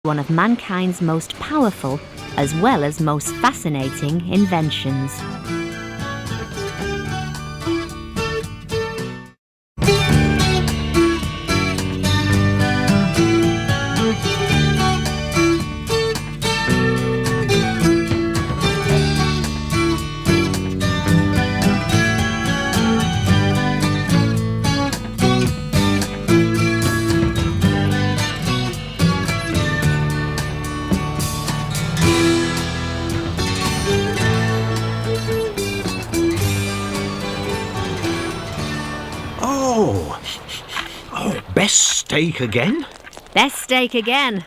one of mankind's most powerful as well as most fascinating inventions. Best steak again? Best steak again.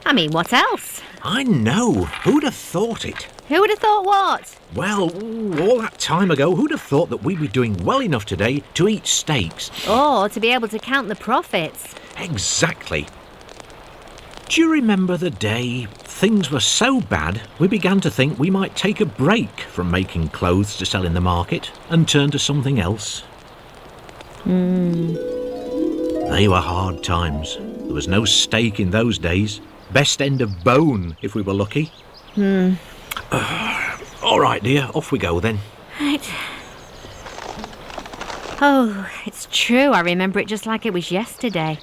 I mean, what else? I know. Who'd have thought it? Who would have thought what? Well, all that time ago, who'd have thought that we'd be doing well enough today to eat steaks? Or to be able to count the profits. Exactly. Do you remember the day things were so bad we began to think we might take a break from making clothes to sell in the market and turn to something else? They were hard times. There was no steak in those days. Best end of bone, if we were lucky. All right, dear, off we go then. Right. Oh, it's true. I remember it just like it was yesterday.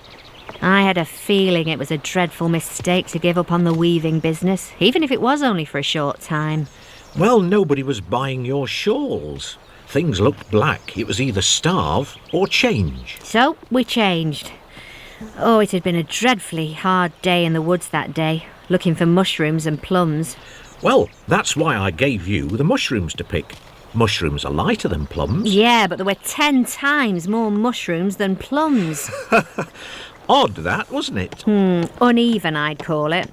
I had a feeling it was a dreadful mistake to give up on the weaving business, even if it was only for a short time. Well, nobody was buying your shawls. Things looked black. It was either starve or change. So we changed. Oh, it had been a dreadfully hard day in the woods that day, looking for mushrooms and plums. Well, that's why I gave you the mushrooms to pick. Mushrooms are lighter than plums. Yeah, but there were 10 times more mushrooms than plums. Odd that, wasn't it? Uneven, I'd call it.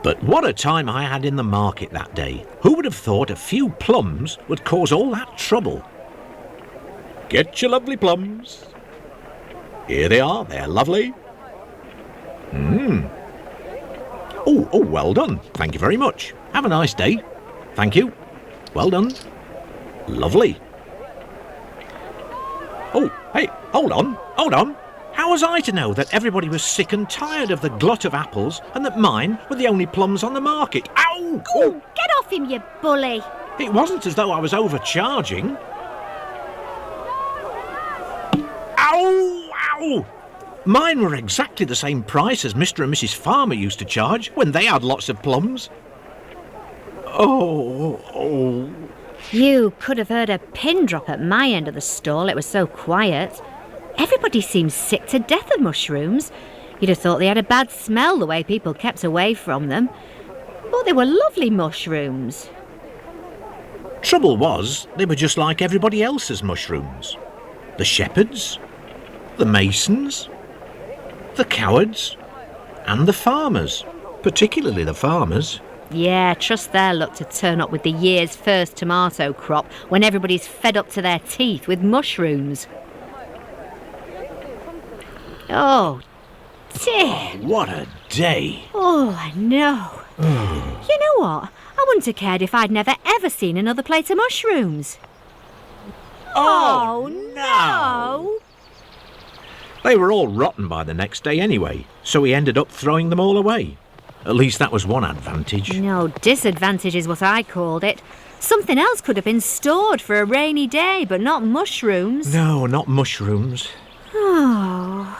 But what a time I had in the market that day. Who would have thought a few plums would cause all that trouble? Get your lovely plums. Here they are, they're lovely. Oh, well done. Thank you very much. Have a nice day. Thank you. Well done. Lovely. Oh, hey, hold on. How was I to know that everybody was sick and tired of the glut of apples and that mine were the only plums on the market? Ow! Oh, get off him, you bully! It wasn't as though I was overcharging. Ow! Mine were exactly the same price as Mr. and Mrs. Farmer used to charge when they had lots of plums. Oh. You could have heard a pin drop at my end of the stall, it was so quiet. Everybody seemed sick to death of mushrooms. You'd have thought they had a bad smell the way people kept away from them. But they were lovely mushrooms. Trouble was, they were just like everybody else's mushrooms. The shepherds, the masons, the cowards, and the farmers. Particularly the farmers. Yeah, trust their luck to turn up with the year's first tomato crop when everybody's fed up to their teeth with mushrooms. Oh, dear. What a day. Oh, I know. You know what? I wouldn't have cared if I'd never ever seen another plate of mushrooms. Oh, no! They were all rotten by the next day anyway, so we ended up throwing them all away. At least that was one advantage. No, disadvantage is what I called it. Something else could have been stored for a rainy day, but not mushrooms. No, not mushrooms. Oh.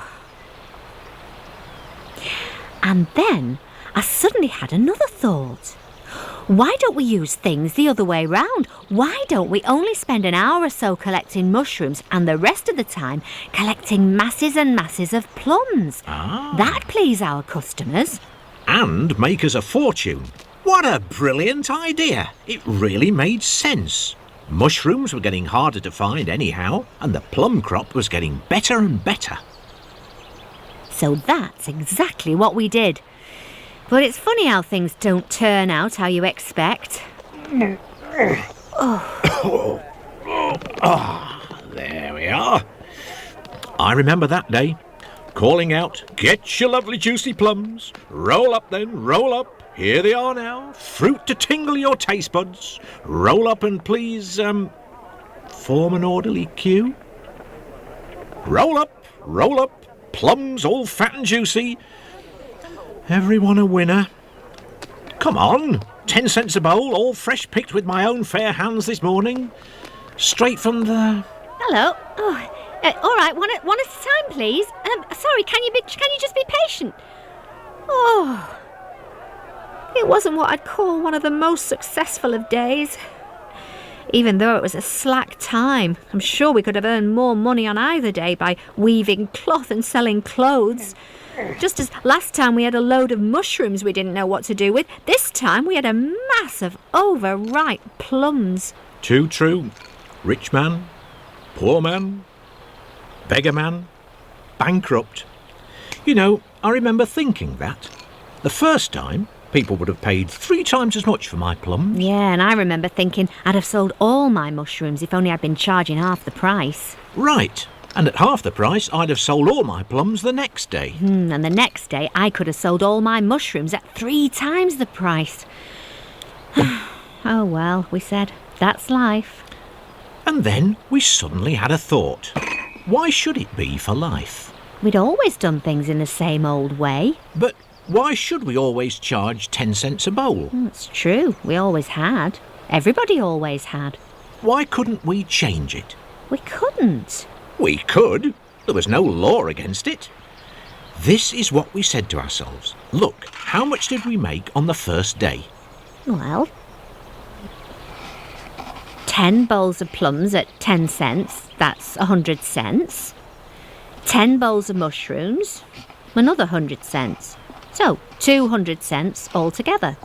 And then I suddenly had another thought. Why don't we use things the other way round? Why don't we only spend an hour or so collecting mushrooms and the rest of the time collecting masses and masses of plums? That'd please our customers. And make us a fortune. What a brilliant idea. It really made sense. Mushrooms were getting harder to find anyhow, and the plum crop was getting better and better. So that's exactly what we did. But it's funny how things don't turn out how you expect. There we are. I remember that day, calling out, "Get your lovely juicy plums. Roll up then, roll up. Here they are now. Fruit to tingle your taste buds. Roll up and please, form an orderly queue. Roll up, plums all fat and juicy. Everyone a winner. Come on, 10 cents a bowl, all fresh picked with my own fair hands this morning. Straight from the... Hello. Oh, all right, one at a time, please. Sorry, can you just be patient? Oh, it wasn't what I'd call one of the most successful of days. Even though it was a slack time, I'm sure we could have earned more money on either day by weaving cloth and selling clothes. Just as last time we had a load of mushrooms we didn't know what to do with, this time we had a mass of overripe plums. Too true. Rich man, poor man, beggar man, bankrupt. You know, I remember thinking that. The first time, people would have paid 3 times as much for my plums. Yeah, and I remember thinking I'd have sold all my mushrooms if only I'd been charging half the price. Right. And at half the price, I'd have sold all my plums the next day. And the next day, I could have sold all my mushrooms at 3 times the price. Oh well, we said, that's life. And then we suddenly had a thought. Why should it be for life? We'd always done things in the same old way. But why should we always charge 10 cents a bowl? It's true, we always had. Everybody always had. Why couldn't we change it? We couldn't. We could. There was no law against it. This is what we said to ourselves. Look, how much did we make on the first day? Well, 10 bowls of plums at 10 cents, that's 100 cents. 10 bowls of mushrooms, another 100 cents. So, 200 cents altogether.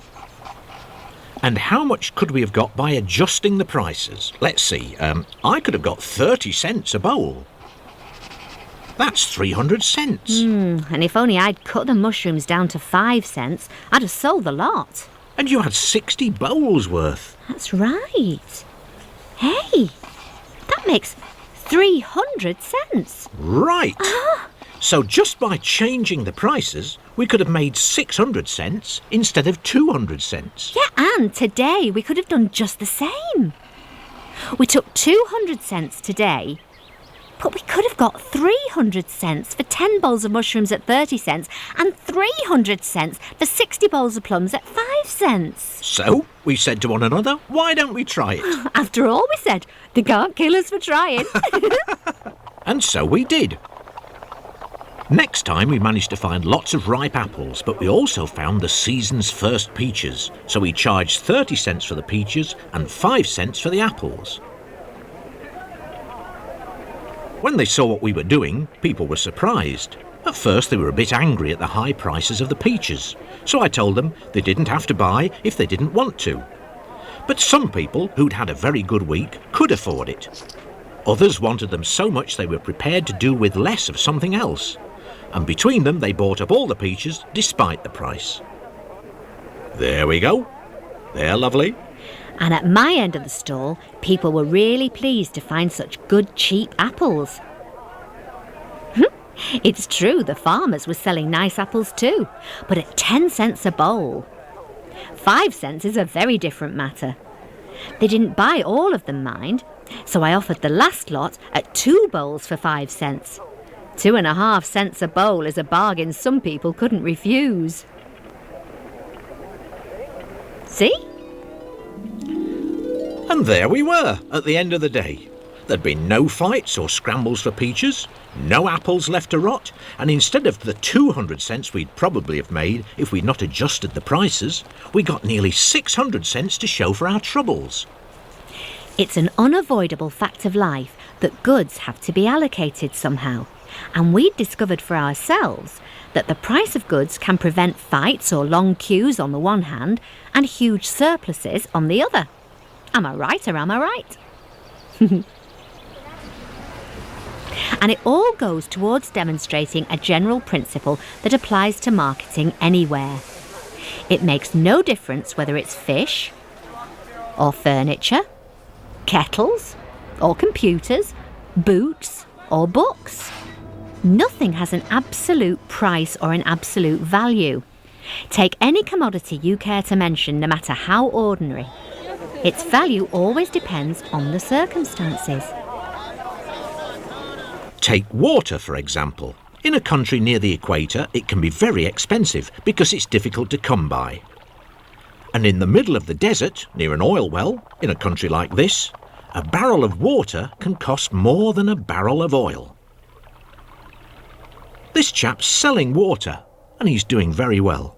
And how much could we have got by adjusting the prices? Let's see, I could have got 30 cents a bowl. That's 300 cents. And if only I'd cut the mushrooms down to 5 cents, I'd have sold the lot. And you had 60 bowls worth. That's right. Hey, that makes 300 cents. Right. So just by changing the prices, we could have made 600 cents instead of 200 cents. Yeah, and today we could have done just the same. We took 200 cents today, but we could have got 300 cents for 10 bowls of mushrooms at 30 cents and 300 cents for 60 bowls of plums at 5 cents. So we said to one another, why don't we try it? After all, we said, they can't kill us for trying. And so we did. Next time we managed to find lots of ripe apples, but we also found the season's first peaches, so we charged 30 cents for the peaches and 5 cents for the apples. When they saw what we were doing, people were surprised. At first they were a bit angry at the high prices of the peaches, so I told them they didn't have to buy if they didn't want to. But some people who'd had a very good week could afford it. Others wanted them so much they were prepared to do with less of something else. And between them they bought up all the peaches despite the price. There we go. They're lovely. And at my end of the stall, people were really pleased to find such good, cheap apples. It's true, the farmers were selling nice apples too, but at 10 cents a bowl. 5 cents is a very different matter. They didn't buy all of them, mind, so I offered the last lot at 2 bowls for 5 cents. 2.5 cents a bowl is a bargain some people couldn't refuse. See? And there we were, at the end of the day. There'd been no fights or scrambles for peaches, no apples left to rot, and instead of the 200 cents we'd probably have made if we'd not adjusted the prices, we got nearly 600 cents to show for our troubles. It's an unavoidable fact of life that goods have to be allocated somehow, and we'd discovered for ourselves that the price of goods can prevent fights or long queues on the one hand and huge surpluses on the other. Am I right or am I right? And it all goes towards demonstrating a general principle that applies to marketing anywhere. It makes no difference whether it's fish or furniture, kettles or computers, boots or books. Nothing has an absolute price or an absolute value. Take any commodity you care to mention, no matter how ordinary. Its value always depends on the circumstances. Take water, for example. In a country near the equator, it can be very expensive because it's difficult to come by. And in the middle of the desert, near an oil well, in a country like this, a barrel of water can cost more than a barrel of oil. This chap's selling water, and he's doing very well.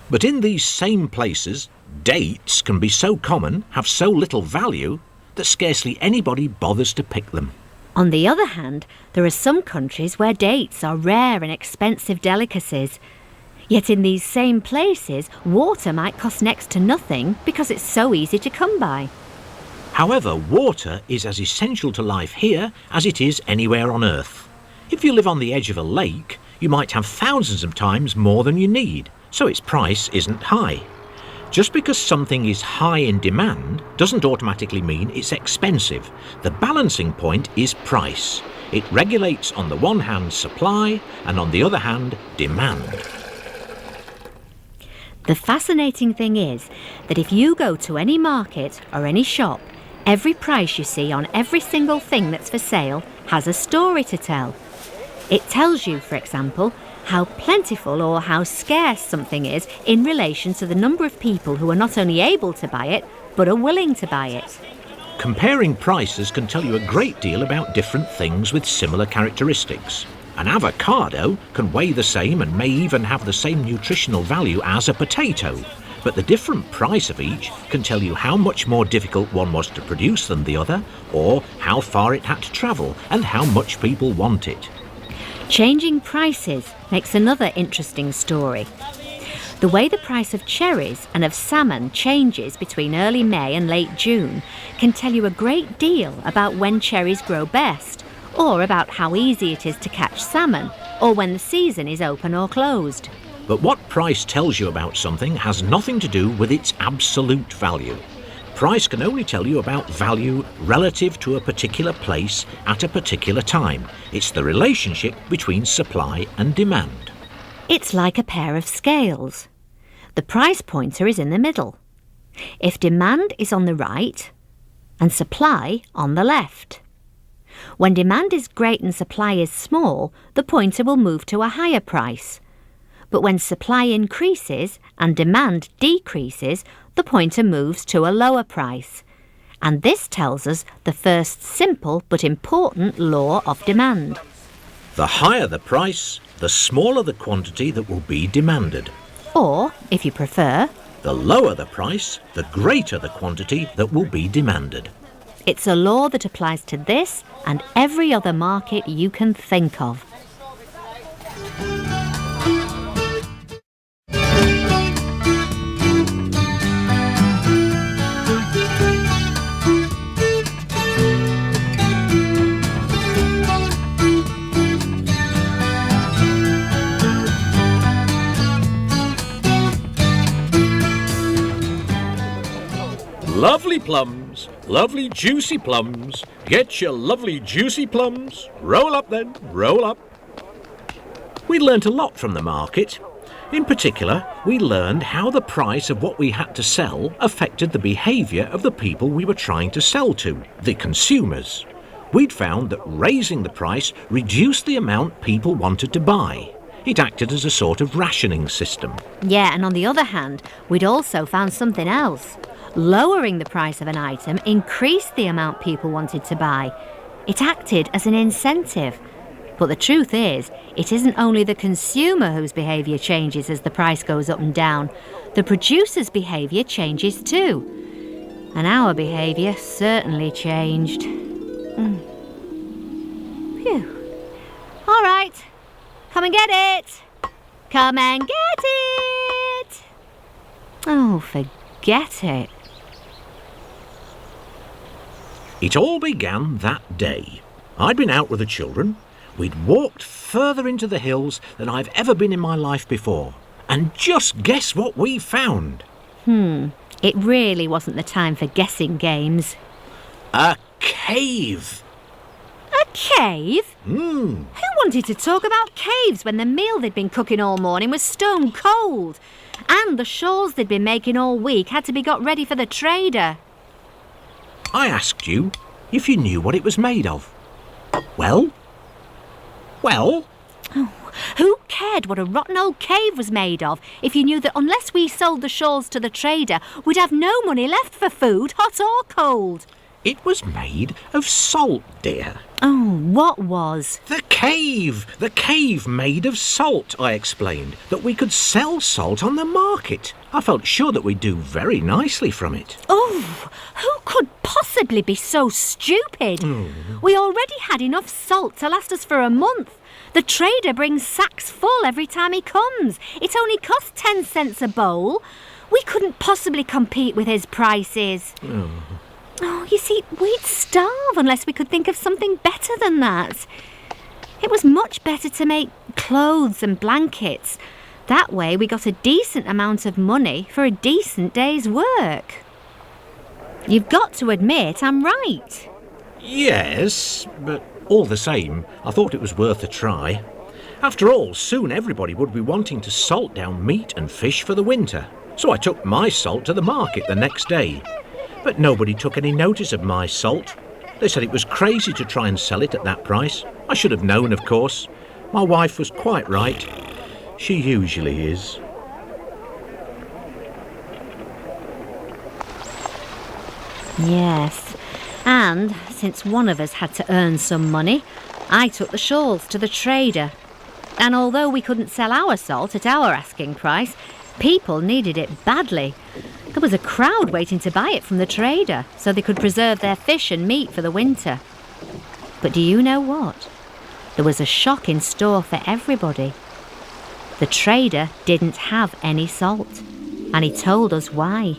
But in these same places, dates can be so common, have so little value, that scarcely anybody bothers to pick them. On the other hand, there are some countries where dates are rare and expensive delicacies. Yet in these same places, water might cost next to nothing because it's so easy to come by. However, water is as essential to life here as it is anywhere on Earth. If you live on the edge of a lake, you might have thousands of times more than you need, so its price isn't high. Just because something is high in demand doesn't automatically mean it's expensive. The balancing point is price. It regulates on the one hand supply and on the other hand demand. The fascinating thing is that if you go to any market or any shop, every price you see on every single thing that's for sale has a story to tell. It tells you, for example, how plentiful or how scarce something is in relation to the number of people who are not only able to buy it, but are willing to buy it. Comparing prices can tell you a great deal about different things with similar characteristics. An avocado can weigh the same and may even have the same nutritional value as a potato, but the different price of each can tell you how much more difficult one was to produce than the other, or how far it had to travel and how much people want it. Changing prices makes another interesting story. The way the price of cherries and of salmon changes between early May and late June can tell you a great deal about when cherries grow best, or about how easy it is to catch salmon, or when the season is open or closed. But what price tells you about something has nothing to do with its absolute value. Price can only tell you about value relative to a particular place at a particular time. It's the relationship between supply and demand. It's like a pair of scales. The price pointer is in the middle. If demand is on the right and supply on the left. When demand is great and supply is small, the pointer will move to a higher price. But when supply increases and demand decreases, the pointer moves to a lower price. And this tells us the first simple but important law of demand. The higher the price, the smaller the quantity that will be demanded. Or, if you prefer, the lower the price, the greater the quantity that will be demanded. It's a law that applies to this and every other market you can think of. Lovely plums, lovely juicy plums. Get your lovely juicy plums. Roll up then, roll up. We learnt a lot from the market. In particular, we learned how the price of what we had to sell affected the behaviour of the people we were trying to sell to, the consumers. We'd found that raising the price reduced the amount people wanted to buy. It acted as a sort of rationing system. Yeah, and on the other hand, we'd also found something else. Lowering the price of an item increased the amount people wanted to buy. It acted as an incentive. But the truth is, it isn't only the consumer whose behaviour changes as the price goes up and down. The producer's behaviour changes too. And our behaviour certainly changed. Phew. All right, come and get it. Come and get it. Oh, forget it. It all began that day. I'd been out with the children. We'd walked further into the hills than I've ever been in my life before. And just guess what we found? It really wasn't the time for guessing games. A cave. A cave? Hmm. Who wanted to talk about caves when the meal they'd been cooking all morning was stone cold? And the shawls they'd been making all week had to be got ready for the trader. I asked you if you knew what it was made of. Well? Well? Who cared what a rotten old cave was made of if you knew that unless we sold the shawls to the trader, we'd have no money left for food, hot or cold? It was made of salt, dear. Oh, what was? The cave! The cave made of salt, I explained, that we could sell salt on the market. I felt sure that we'd do very nicely from it. Oh, who could possibly be so stupid? We already had enough salt to last us for a month. The trader brings sacks full every time he comes. It only costs 10 cents a bowl. We couldn't possibly compete with his prices. Oh, you see, we'd starve unless we could think of something better than that. It was much better to make clothes and blankets. That way we got a decent amount of money for a decent day's work. You've got to admit I'm right. Yes, but all the same, I thought it was worth a try. After all, soon everybody would be wanting to salt down meat and fish for the winter. So I took my salt to the market the next day. But nobody took any notice of my salt. They said it was crazy to try and sell it at that price. I should have known, of course. My wife was quite right. She usually is. Yes, and since one of us had to earn some money, I took the shawls to the trader. And although we couldn't sell our salt at our asking price, people needed it badly. There was a crowd waiting to buy it from the trader so they could preserve their fish and meat for the winter. But do you know what? There was a shock in store for everybody. The trader didn't have any salt, and he told us why.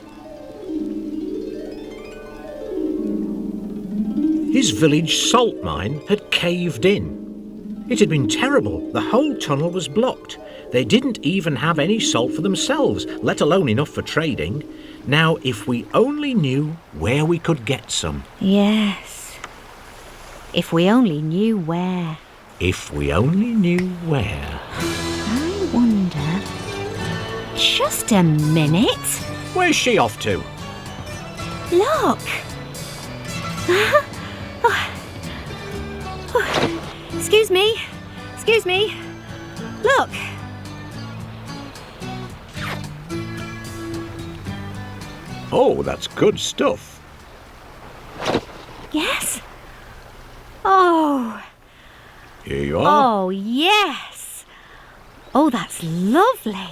His village salt mine had caved in. It had been terrible. The whole tunnel was blocked. They didn't even have any salt for themselves, let alone enough for trading. Now, if we only knew where we could get some. Yes. If we only knew where. If we only knew where. I wonder... Just a minute. Where's she off to? Look. Excuse me. Excuse me. Look. Oh, that's good stuff. Yes. Oh. Here you are. Oh, yes. Oh, that's lovely.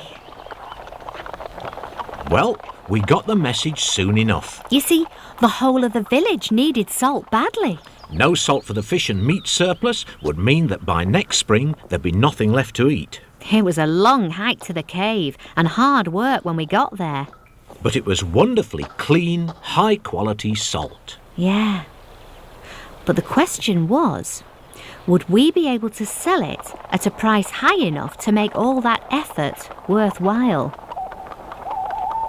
Well, we got the message soon enough. You see, the whole of the village needed salt badly. No salt for the fish and meat surplus would mean that by next spring there'd be nothing left to eat. It was a long hike to the cave and hard work when we got there. But it was wonderfully clean, high-quality salt. Yeah. But the question was, would we be able to sell it at a price high enough to make all that effort worthwhile?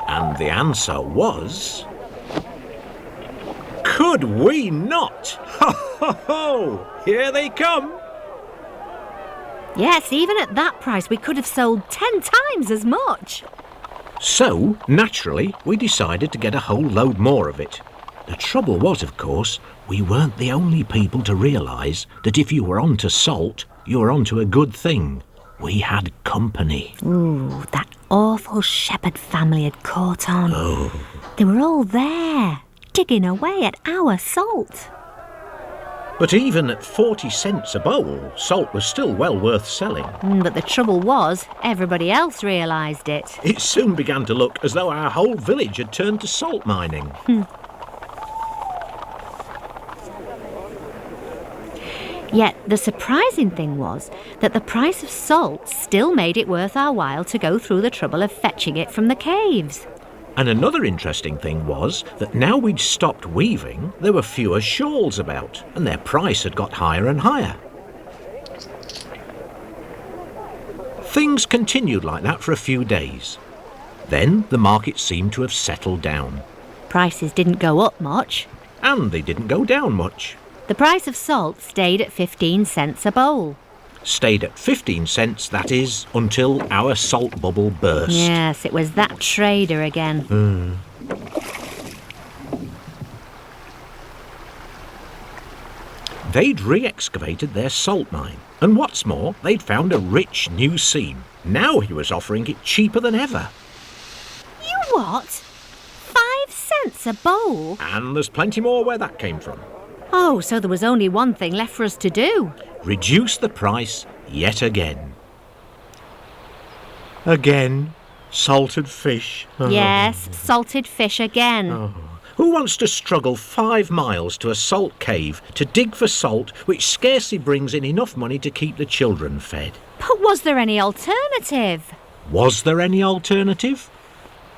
And the answer was... Could we not? Ho, ho, ho! Here they come! Yes, even at that price we could have sold 10 times as much. So, naturally, we decided to get a whole load more of it. The trouble was, of course, we weren't the only people to realise that if you were onto salt, you were onto a good thing. We had company. Ooh, that awful shepherd family had caught on. Oh. They were all there, digging away at our salt. But even at 40 cents a bowl, salt was still well worth selling. But the trouble was, everybody else realised it. It soon began to look as though our whole village had turned to salt mining. Yet the surprising thing was that the price of salt still made it worth our while to go through the trouble of fetching it from the caves. And another interesting thing was that now we'd stopped weaving, there were fewer shawls about, and their price had got higher and higher. Things continued like that for a few days. Then the market seemed to have settled down. Prices didn't go up much. And they didn't go down much. The price of salt stayed at 15 cents a bowl. Stayed at 15 cents, that is, until our salt bubble burst. Yes, it was that trader again. They'd re-excavated their salt mine, and what's more, they'd found a rich new seam. Now he was offering it cheaper than ever. You what? 5 cents a bowl? And there's plenty more where that came from. Oh, so there was only one thing left for us to do. Reduce the price yet again. Again? Salted fish? Yes, salted fish again. Who wants to struggle 5 miles to a salt cave to dig for salt which scarcely brings in enough money to keep the children fed? But was there any alternative? Was there any alternative?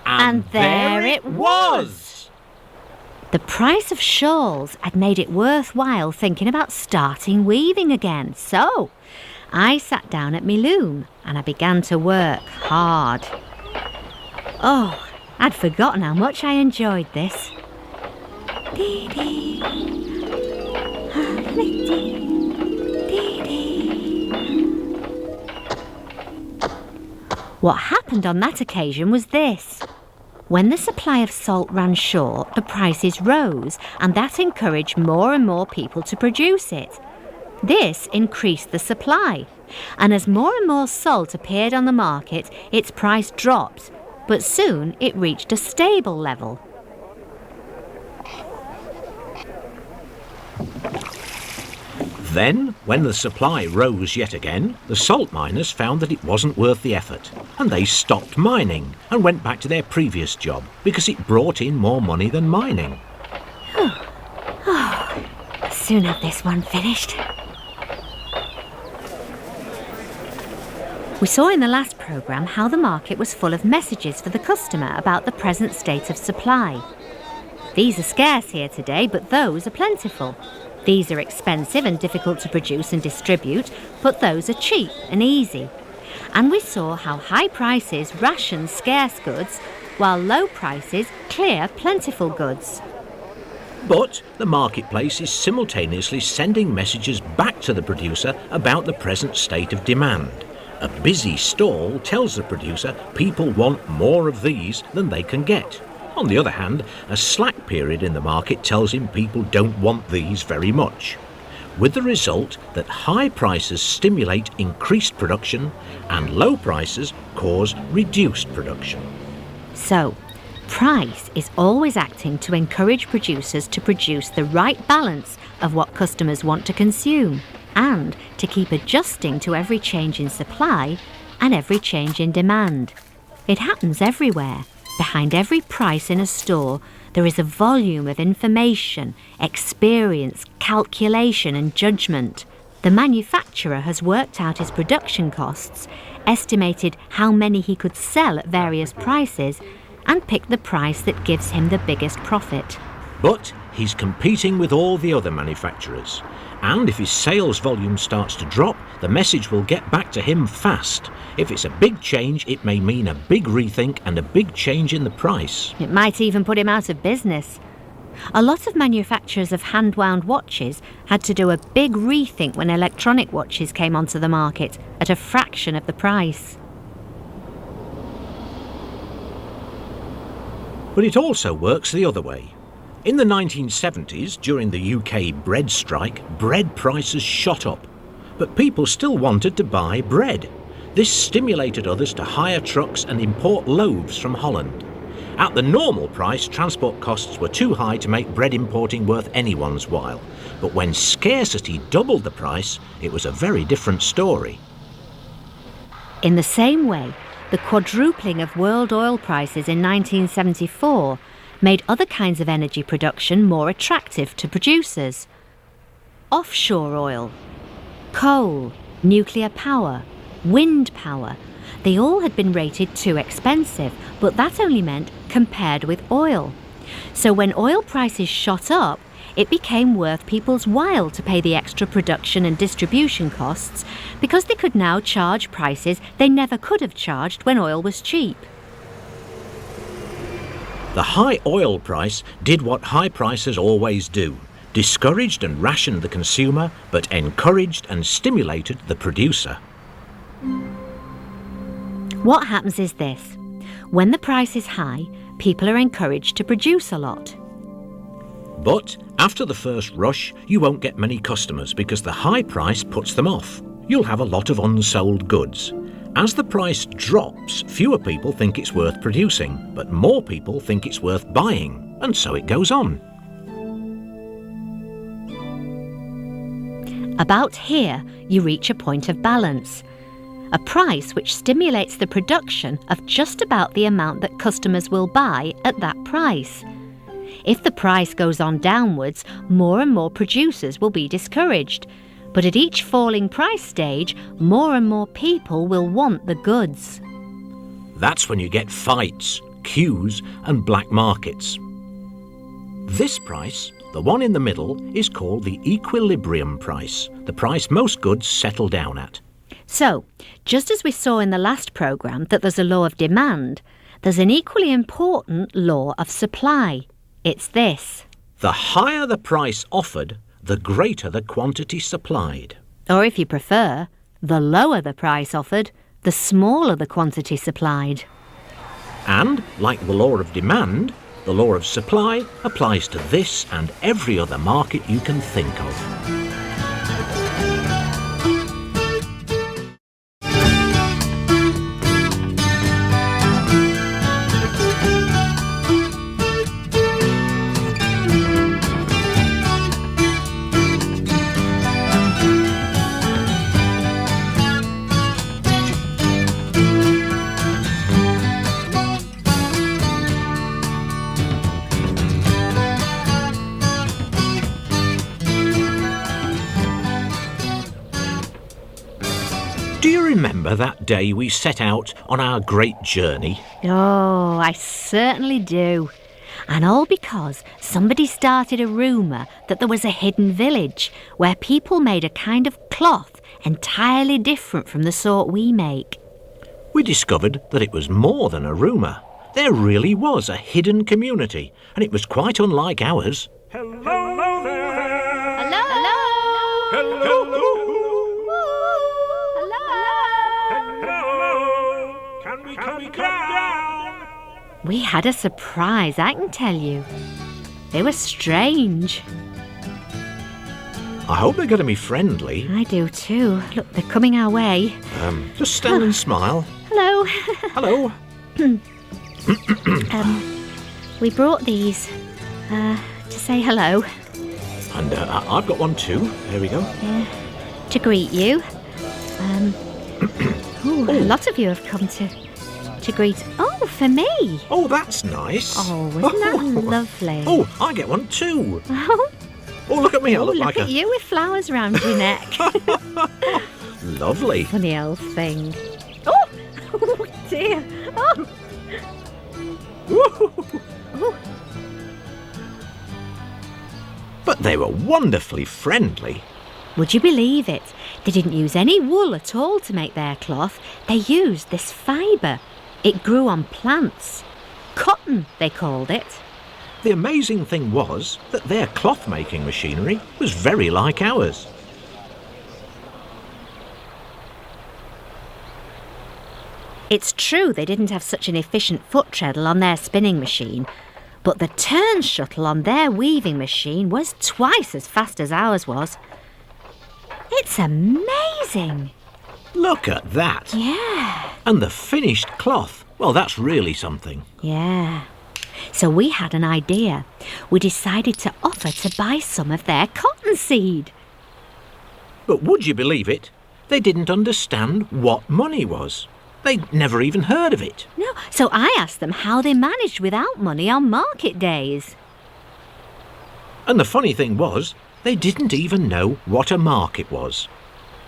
And there it was! The price of shawls had made it worthwhile thinking about starting weaving again. So I sat down at me loom and I began to work hard. Oh, I'd forgotten how much I enjoyed this. Dee-dee. Dee-dee. What happened on that occasion was this. When the supply of salt ran short, the prices rose, and that encouraged more and more people to produce it. This increased the supply, and as more and more salt appeared on the market, its price dropped, but soon it reached a stable level. Then, when the supply rose yet again, the salt miners found that it wasn't worth the effort, and they stopped mining and went back to their previous job because it brought in more money than mining. I'll soon have this one finished. We saw in the last programme how the market was full of messages for the customer about the present state of supply. These are scarce here today, but those are plentiful. These are expensive and difficult to produce and distribute, but those are cheap and easy. And we saw how high prices ration scarce goods, while low prices clear plentiful goods. But the marketplace is simultaneously sending messages back to the producer about the present state of demand. A busy stall tells the producer people want more of these than they can get. On the other hand, a slack period in the market tells him people don't want these very much, with the result that high prices stimulate increased production and low prices cause reduced production. So, price is always acting to encourage producers to produce the right balance of what customers want to consume and to keep adjusting to every change in supply and every change in demand. It happens everywhere. Behind every price in a store, there is a volume of information, experience, calculation and judgment. The manufacturer has worked out his production costs, estimated how many he could sell at various prices, and picked the price that gives him the biggest profit. But he's competing with all the other manufacturers, and if his sales volume starts to drop, the message will get back to him fast. If it's a big change, it may mean a big rethink and a big change in the price. It might even put him out of business. A lot of manufacturers of hand-wound watches had to do a big rethink when electronic watches came onto the market at a fraction of the price. But it also works the other way. In the 1970s, during the UK bread strike, bread prices shot up. But people still wanted to buy bread. This stimulated others to hire trucks and import loaves from Holland. At the normal price, transport costs were too high to make bread importing worth anyone's while. But when scarcity doubled the price, it was a very different story. In the same way, the quadrupling of world oil prices in 1974 made other kinds of energy production more attractive to producers. Offshore oil, coal, nuclear power, wind power, they all had been rated too expensive, but that only meant compared with oil. So when oil prices shot up, it became worth people's while to pay the extra production and distribution costs because they could now charge prices they never could have charged when oil was cheap. The high oil price did what high prices always do, discouraged and rationed the consumer, but encouraged and stimulated the producer. What happens is this. When the price is high, people are encouraged to produce a lot. But After the first rush, you won't get many customers because the high price puts them off. You'll have a lot of unsold goods. As the price drops, fewer people think it's worth producing, but more people think it's worth buying, and so it goes on. About here, you reach a point of balance. A price which stimulates the production of just about the amount that customers will buy at that price. If the price goes on downwards, more and more producers will be discouraged. But at each falling price stage, more and more people will want the goods. That's when you get fights, queues, and black markets. This price, the one in the middle, is called the equilibrium price, the price most goods settle down at. So, just as we saw in the last programme that there's a law of demand, there's an equally important law of supply. It's this. The higher the price offered, the greater the quantity supplied. Or if you prefer, the lower the price offered, the smaller the quantity supplied. And, like the law of demand, the law of supply applies to this and every other market you can think of. Do you remember that day we set out on our great journey? Oh, I certainly do. And all because somebody started a rumour that there was a hidden village where people made a kind of cloth entirely different from the sort we make. We discovered that it was more than a rumour. There really was a hidden community, and it was quite unlike ours. Hello there! Hello? Hello? Hello! Hello? Hello! Can we come down? We had a surprise, I can tell you. They were strange. I hope they're going to be friendly. I do too. Look, they're coming our way. Just stand and smile. Hello. Hello. We brought these to say hello. And I've got one too. There we go. To greet you. A lot of you have come to greet. Oh, for me. Oh, that's nice. Oh, isn't that lovely? Oh, I get one too. Oh, Oh, look at me. I look look like at you with flowers around your neck. Lovely. Funny old thing. Oh, oh dear. Oh. Oh. But they were wonderfully friendly. Would you believe it? They didn't use any wool at all to make their cloth. They used this fibre. It grew on plants. Cotton, they called it. The amazing thing was that their cloth-making machinery was very like ours. It's true they didn't have such an efficient foot treadle on their spinning machine, but the turn shuttle on their weaving machine was twice as fast as ours was. It's amazing. Look at that. Yeah. And the finished cloth. Well, that's really something. Yeah. So we had an idea. We decided to offer to buy some of their cottonseed. But would you believe it? They didn't understand what money was. They'd never even heard of it. No, so I asked them how they managed without money on market days. And the funny thing was, they didn't even know what a market was.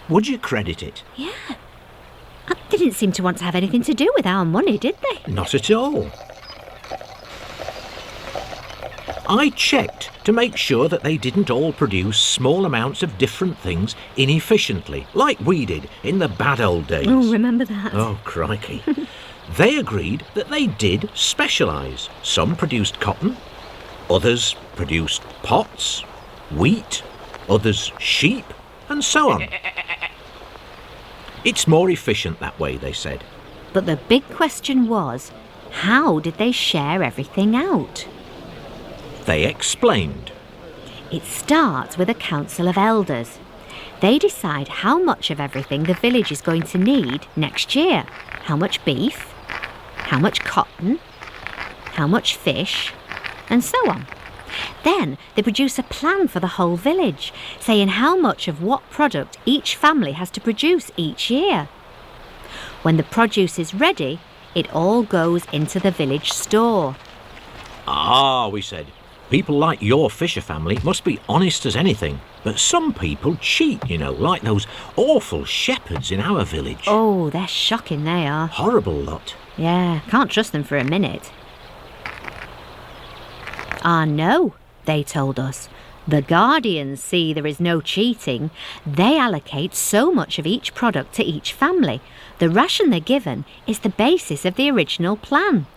Would you credit it? Yeah. They didn't seem to want to have anything to do with our money, did they? Not at all. I checked to make sure that they didn't all produce small amounts of different things inefficiently, like we did in the bad old days. Oh, remember that? Oh, crikey. They agreed that they did specialise. Some produced cotton, others produced pots, wheat, others sheep, and so on. It's more efficient that way, they said. But the big question was, how did they share everything out? They explained. It starts with a council of elders. They decide how much of everything the village is going to need next year. How much beef, how much cotton, how much fish, and so on. Then they produce a plan for the whole village, saying how much of what product each family has to produce each year. When the produce is ready, it all goes into the village store. Ah, we said, people like your fisher family must be honest as anything. But some people cheat, like those awful shepherds in our village. Oh, they're shocking, they are. Horrible lot. Yeah, can't trust them for a minute. Ah, no, they told us. The guardians see there is no cheating. They allocate so much of each product to each family. The ration they're given is the basis of the original plan.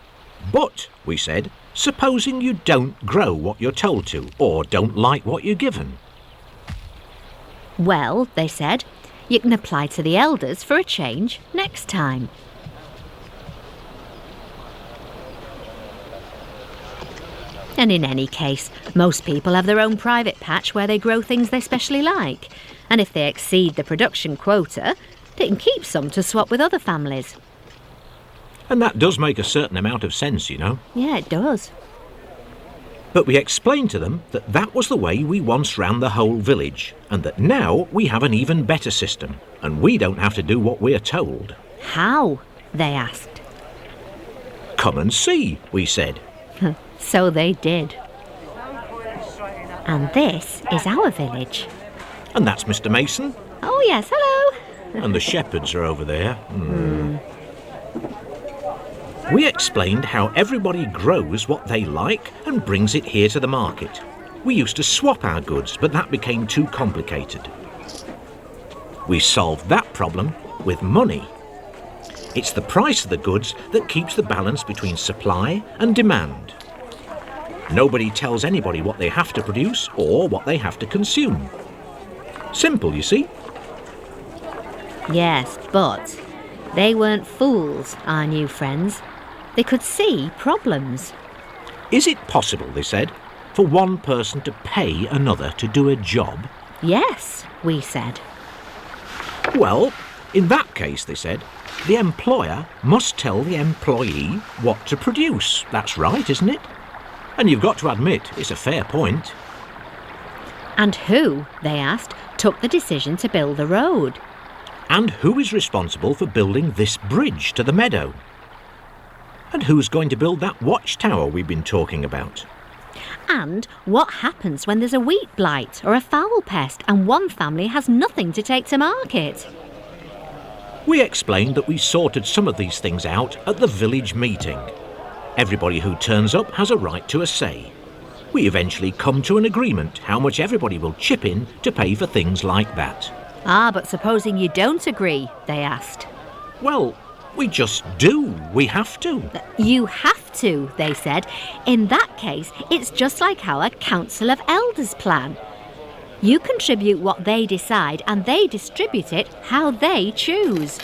But, we said, supposing you don't grow what you're told to, or don't like what you're given. Well, they said, you can apply to the elders for a change next time. And in any case, most people have their own private patch where they grow things they specially like. And if they exceed the production quota, they can keep some to swap with other families. And that does make a certain amount of sense, Yeah, it does. But we explained to them that that was the way we once ran the whole village, and that now we have an even better system, and we don't have to do what we're told. How? They asked. Come and see, we said. So they did. And this is our village. And that's Mr. Mason. Oh yes, hello. And the shepherds are over there. We explained how everybody grows what they like and brings it here to the market. We used to swap our goods, but that became too complicated. We solved that problem with money. It's the price of the goods that keeps the balance between supply and demand. Nobody tells anybody what they have to produce or what they have to consume. Simple, you see? Yes, but they weren't fools, our new friends. They could see problems. Is it possible, they said, for one person to pay another to do a job? Yes, we said. Well, in that case, they said, the employer must tell the employee what to produce. That's right, isn't it? And you've got to admit, it's a fair point. And who, they asked, took the decision to build the road? And who is responsible for building this bridge to the meadow? And who's going to build that watchtower we've been talking about? And what happens when there's a wheat blight or a fowl pest and one family has nothing to take to market? We explained that we sorted some of these things out at the village meeting. Everybody who turns up has a right to a say. We eventually come to an agreement how much everybody will chip in to pay for things like that. Ah, but supposing you don't agree, they asked. Well, we just do. We have to. You have to, they said. In that case, it's just like our Council of Elders plan. You contribute what they decide and they distribute it how they choose.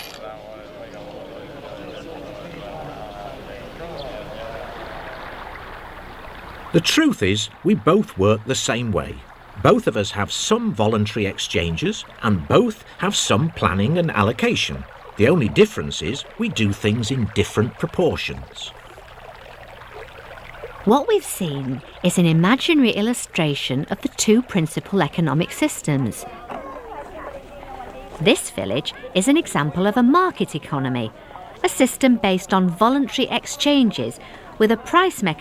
The truth is, we both work the same way. Both of us have some voluntary exchanges and both have some planning and allocation. The only difference is we do things in different proportions. What we've seen is an imaginary illustration of the two principal economic systems. This village is an example of a market economy, a system based on voluntary exchanges with a price mechanism